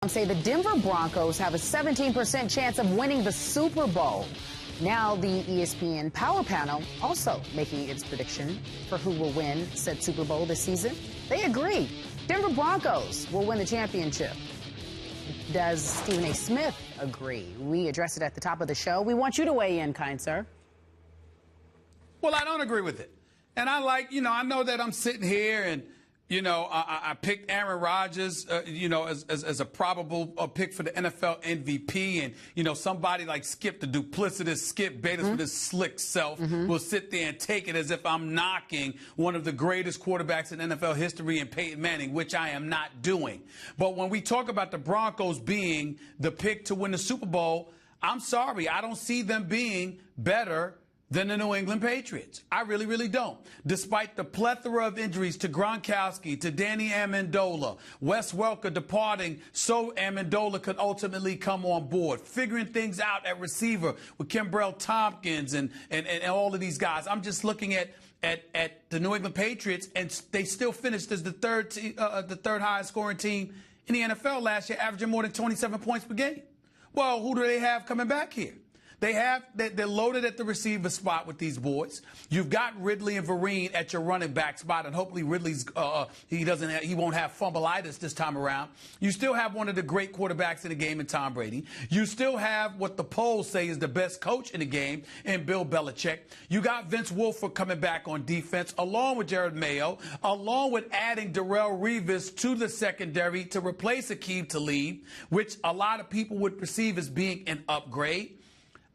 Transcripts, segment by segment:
Say the Denver Broncos have a 17% chance of winning the Super Bowl. Now the ESPN Power Panel also making its prediction for who will win said Super Bowl this season. They agree. Denver Broncos will win the championship. Does Stephen A. Smith agree? We addressed it at the top of the show. We want you to weigh in, kind sir. Well, I don't agree with it. And I know that I'm sitting here and, I picked Aaron Rodgers, as a probable pick for the NFL MVP. And, somebody like Skip, the duplicitous Skip Bayless with his slick self, will sit there and take it as if I'm knocking one of the greatest quarterbacks in NFL history in Peyton Manning, which I am not doing. But when we talk about the Broncos being the pick to win the Super Bowl, I'm sorry, I don't see them being better than the New England Patriots. I really, really don't. Despite the plethora of injuries to Gronkowski, to Danny Amendola, Wes Welker departing so Amendola could ultimately come on board, figuring things out at receiver with Kimbrell Tompkins and all of these guys. I'm just looking at the New England Patriots, and they still finished as the third highest scoring team in the NFL last year, averaging more than 27 points per game. Well, who do they have coming back here? They're loaded at the receiver spot with these boys. You've got Ridley and Vereen at your running back spot, and hopefully Ridley's he won't have fumbleitis this time around. You still have one of the great quarterbacks in the game in Tom Brady. You still have what the polls say is the best coach in the game in Bill Belichick. You got Vince Wilfork coming back on defense, along with Jared Mayo, along with adding Darrelle Revis to the secondary to replace Aqib Talib, which a lot of people would perceive as being an upgrade.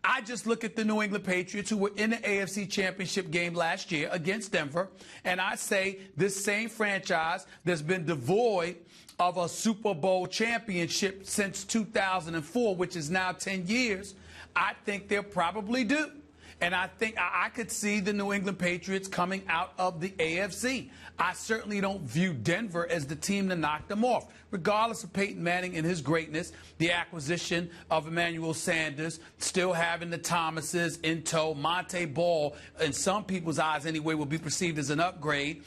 I just look at the New England Patriots, who were in the AFC Championship game last year against Denver, and I say this same franchise that's been devoid of a Super Bowl championship since 2004, which is now 10 years, I think they'll probably do. And I think I could see the New England Patriots coming out of the AFC. I certainly don't view Denver as the team to knock them off. Regardless of Peyton Manning and his greatness, the acquisition of Emmanuel Sanders, still having the Thomases in tow, Monte Ball, in some people's eyes anyway, will be perceived as an upgrade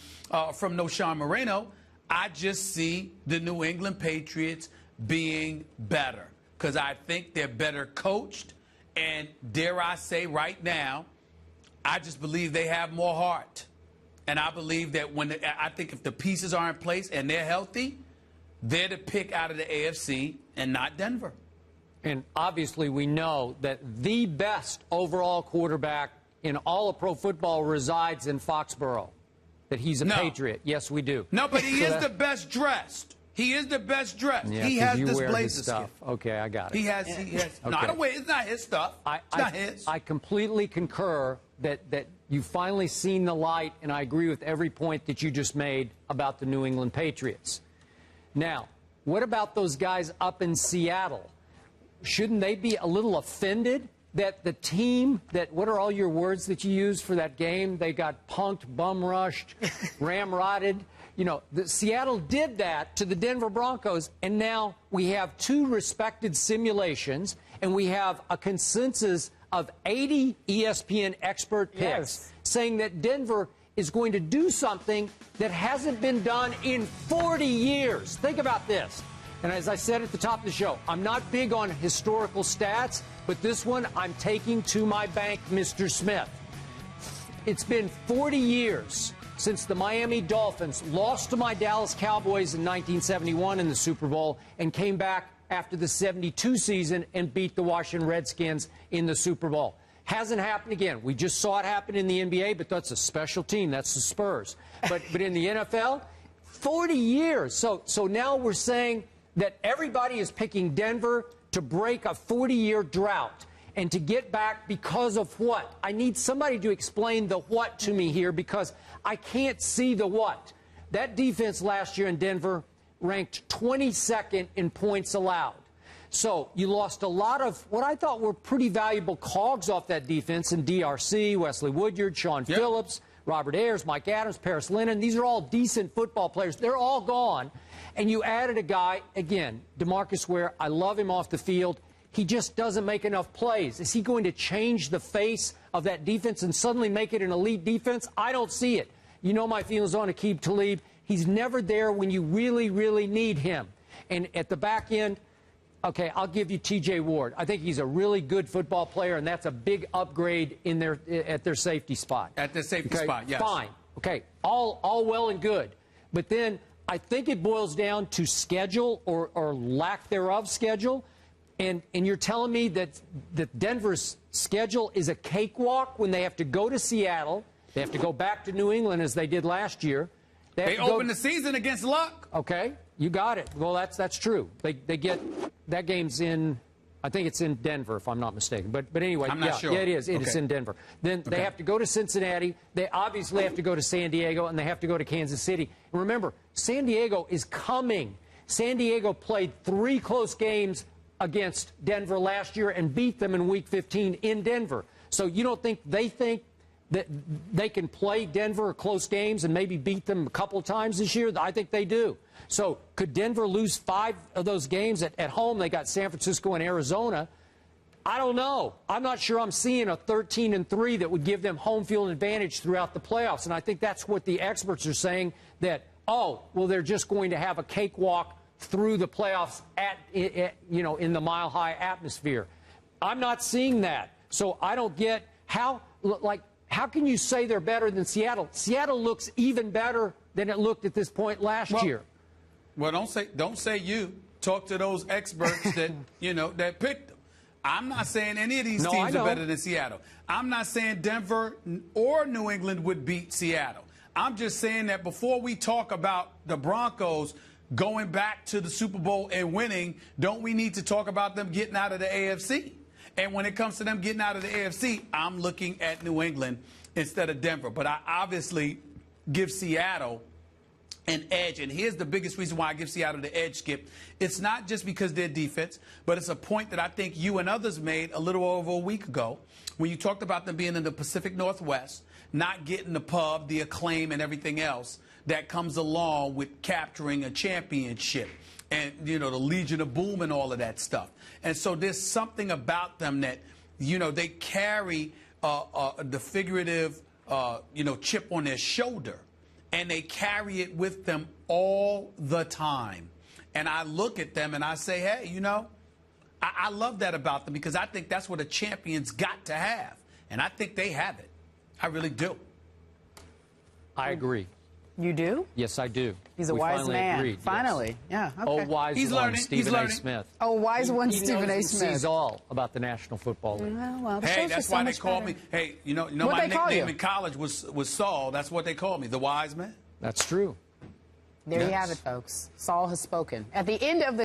from Noshawn Moreno. I just see the New England Patriots being better because I think they're better coached. And dare I say right now, I just believe they have more heart. And I believe that I think if the pieces are in place and they're healthy, they're the pick out of the AFC and not Denver. And obviously we know that the best overall quarterback in all of pro football resides in Foxborough, that he's a Patriot. Yes, we do. No, but he is the best dressed. He is the best dressed. Yeah, he has this blazer stuff. Okay, I got it. He has. Okay. No, I don't wait. It's not his stuff. It's not his. I completely concur that you've finally seen the light, and I agree with every point that you just made about the New England Patriots. Now, what about those guys up in Seattle? Shouldn't they be a little offended that the team what are all your words that you use for that game? They got punked, bum rushed, ramrodded. Seattle did that to the Denver Broncos, and now we have two respected simulations, and we have a consensus of 80 ESPN expert picks saying that Denver is going to do something that hasn't been done in 40 years. Think about this. And as I said at the top of the show, I'm not big on historical stats, but this one I'm taking to my bank, Mr. Smith. It's been 40 years since the Miami Dolphins lost to my Dallas Cowboys in 1971 in the Super Bowl and came back after the 72 season and beat the Washington Redskins in the Super Bowl. Hasn't happened again. We just saw it happen in the NBA, but that's a special team. That's the Spurs. But in the NFL, 40 years. So now we're saying that everybody is picking Denver to break a 40-year drought. And to get back because of what? I need somebody to explain the what to me here because I can't see the what. That defense last year in Denver ranked 22nd in points allowed. So you lost a lot of what I thought were pretty valuable cogs off that defense in DRC, Wesley Woodyard, Sean Phillips, Robert Ayers, Mike Adams, Paris Lennon. These are all decent football players. They're all gone. And you added a guy, again, DeMarcus Ware. I love him off the field. He just doesn't make enough plays. Is he going to change the face of that defense and suddenly make it an elite defense? I don't see it. You know my feelings on Aqib Talib. He's never there when you really, really need him. And at the back end, Okay, I'll give you T.J. Ward. I think he's a really good football player, and that's a big upgrade in at their safety spot. At the safety spot, yes. Fine. Okay, all well and good. But then I think it boils down to schedule or lack thereof schedule. And you're telling me that Denver's schedule is a cakewalk when they have to go to Seattle, they have to go back to New England as they did last year. They opened the season against Luck. Okay, you got it. Well, that's true. They get that game's in. I think it's in Denver, if I'm not mistaken. But anyway, I'm not sure. Yeah, it is. It's in Denver. Then they have to go to Cincinnati. They obviously have to go to San Diego, and they have to go to Kansas City. And remember, San Diego is coming. San Diego played 3 close games against Denver last year and beat them in Week 15 in Denver. So you don't think that they can play Denver close games and maybe beat them a couple times this year? I think they do. So could Denver lose 5 of those games at home? They got San Francisco and Arizona. I don't know. I'm not sure I'm seeing a 13-3 that would give them home field advantage throughout the playoffs. And I think that's what the experts are saying, that, oh, well, they're just going to have a cakewalk through the playoffs in the mile-high atmosphere. I'm not seeing that. So I don't get how can you say they're better than Seattle? Seattle looks even better than it looked at this point last year. Well, don't say you. Talk to those experts that that picked them. I'm not saying any of these teams are better than Seattle. I'm not saying Denver or New England would beat Seattle. I'm just saying that before we talk about the Broncos going back to the Super Bowl and winning, don't we need to talk about them getting out of the AFC? And when it comes to them getting out of the AFC, I'm looking at New England instead of Denver. But I obviously give Seattle an edge. And here's the biggest reason why I give Seattle the edge, Skip. It's not just because their defense, but it's a point that I think you and others made a little over a week ago when you talked about them being in the Pacific Northwest, not getting the pub, the acclaim, and everything else that comes along with capturing a championship. And, the Legion of Boom and all of that stuff. And so there's something about them that, they carry the figurative, chip on their shoulder. And they carry it with them all the time. And I look at them and I say, hey, I love that about them because I think that's what a champion's got to have. And I think they have it. I really do. I agree. You do? Yes, I do. He's a wise man. Agreed, finally. Yes. Yeah. Okay. Oh, wise one, Stephen A. Smith. Oh, wise one, Stephen A. Smith. He sees all about the National Football League. Well, hey, that's why they call me. Hey, my nickname in college was Saul. That's what they called me, the wise man. That's true. There you have it, folks. Saul has spoken. At the end of the